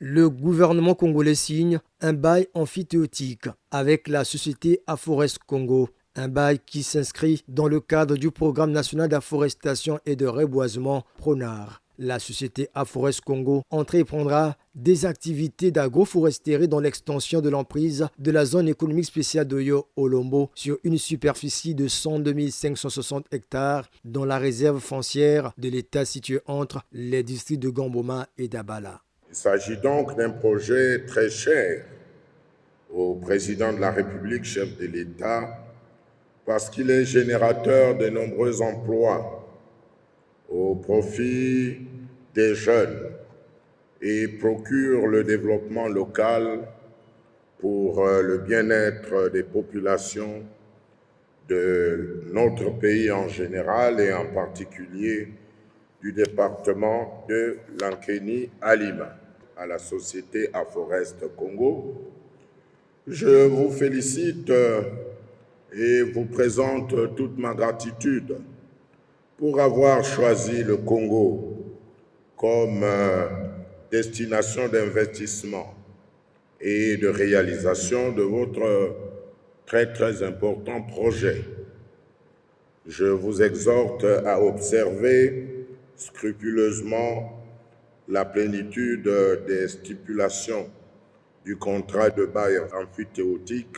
Le gouvernement congolais signe un bail amphithéotique avec la société Aforest Congo, un bail qui s'inscrit dans le cadre du programme national d'afforestation et de reboisement PRONAR. La société Aforest Congo entreprendra des activités d'agroforesterie dans l'extension de l'emprise de la zone économique spéciale d'Oyo-Olombo sur une superficie de 102 560 hectares dans la réserve foncière de l'État située entre les districts de Gamboma et d'Abala. Il s'agit donc d'un projet très cher au président de la République, chef de l'État, parce qu'il est générateur de nombreux emplois au profit des jeunes et procure le développement local pour le bien-être des populations de notre pays en général et en particulier du département de l'Ankeni-Alima à la société Aforest Congo. Je vous félicite et vous présente toute ma gratitude pour avoir choisi le Congo comme destination d'investissement et de réalisation de votre très important projet. Je vous exhorte à observer scrupuleusement la plénitude des stipulations du contrat de bail amphithéotique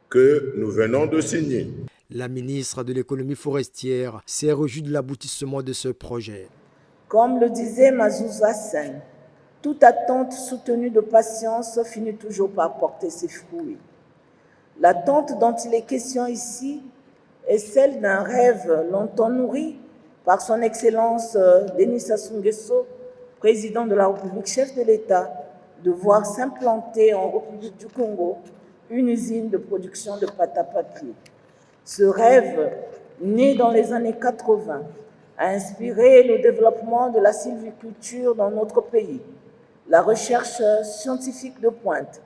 que nous venons de signer. La ministre de l'économie forestière s'est réjouie de l'aboutissement de ce projet. Comme le disait Mazouza Sen, toute attente soutenue de patience finit toujours par porter ses fruits. L'attente dont il est question ici est celle d'un rêve longtemps nourri par son Excellence Denis Sassou Nguesso, président de la République, chef de l'État, de voir s'implanter en République du Congo une usine de production de pâte à papier. Ce rêve, né dans les années 80, a inspiré le développement de la sylviculture dans notre pays, la recherche scientifique de pointe,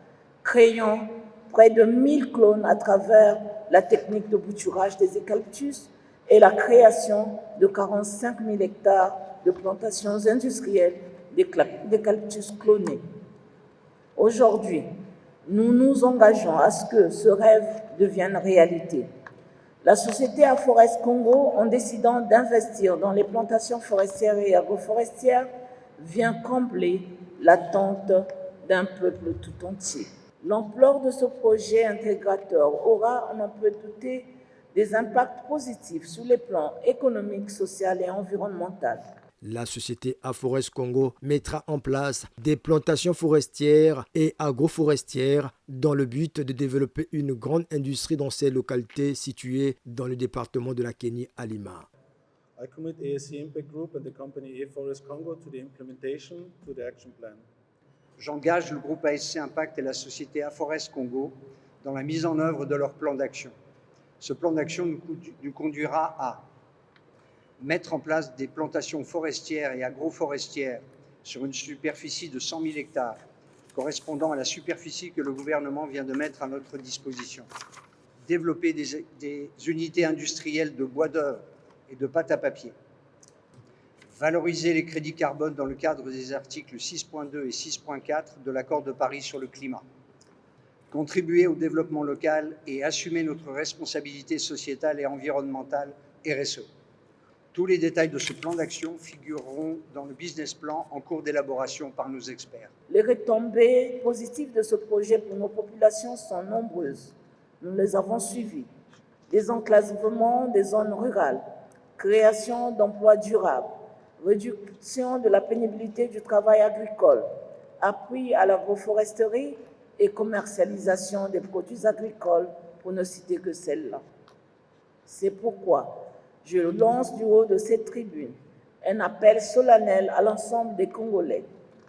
créant près de 1000 clones à travers la technique de bouturage des eucalyptus et la création de 45 000 hectares de plantations industrielles d'eucalyptus clonés. Aujourd'hui, nous nous engageons à ce que ce rêve devienne réalité. La société Aforest Congo, en décidant d'investir dans les plantations forestières et agroforestières, vient combler l'attente d'un peuple tout entier. L'ampleur de ce projet intégrateur aura, on en peut douter, des impacts positifs sur les plans économiques, social et environnemental. La société Aforest Congo mettra en place des plantations forestières et agroforestières dans le but de développer une grande industrie dans ces localités situées dans le département de l'Ankeni-Alima. I commit ASC Impact Group and the company Aforest Congo to the implementation to the action plan. J'engage le groupe ASC Impact et la société Aforest Congo dans la mise en œuvre de leur plan d'action. Ce plan d'action nous conduira à mettre en place des plantations forestières et agroforestières sur une superficie de 100 000 hectares, correspondant à la superficie que le gouvernement vient de mettre à notre disposition. Développer des unités industrielles de bois d'œuvre et de pâte à papier. Valoriser les crédits carbone dans le cadre des articles 6.2 et 6.4 de l'accord de Paris sur le climat. Contribuer au développement local et assumer notre responsabilité sociétale et environnementale RSE. Tous les détails de ce plan d'action figureront dans le business plan en cours d'élaboration par nos experts. Les retombées positives de ce projet pour nos populations sont nombreuses. Nous les avons suivies. Désenclavement des zones rurales, création d'emplois durables, réduction de la pénibilité du travail agricole, appui à l'agroforesterie et commercialisation des produits agricoles, pour ne citer que celle-là. C'est pourquoi je lance du haut de cette tribune un appel solennel à l'ensemble des Congolais,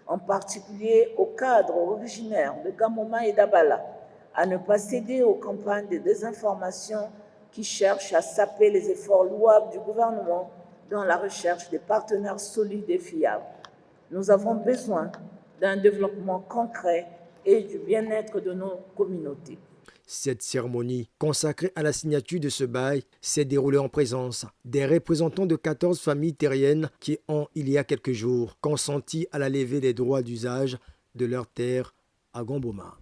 en particulier aux cadres originaires de Gamboma et d'Abala, à ne pas céder aux campagnes de désinformation qui cherchent à saper les efforts louables du gouvernement dans la recherche des partenaires solides et fiables. Nous avons besoin d'un développement concret et du bien-être de nos communautés. Cette cérémonie, consacrée à la signature de ce bail, s'est déroulée en présence des représentants de 14 familles terriennes qui ont, il y a quelques jours, consenti à la levée des droits d'usage de leurs terres à Gomboma.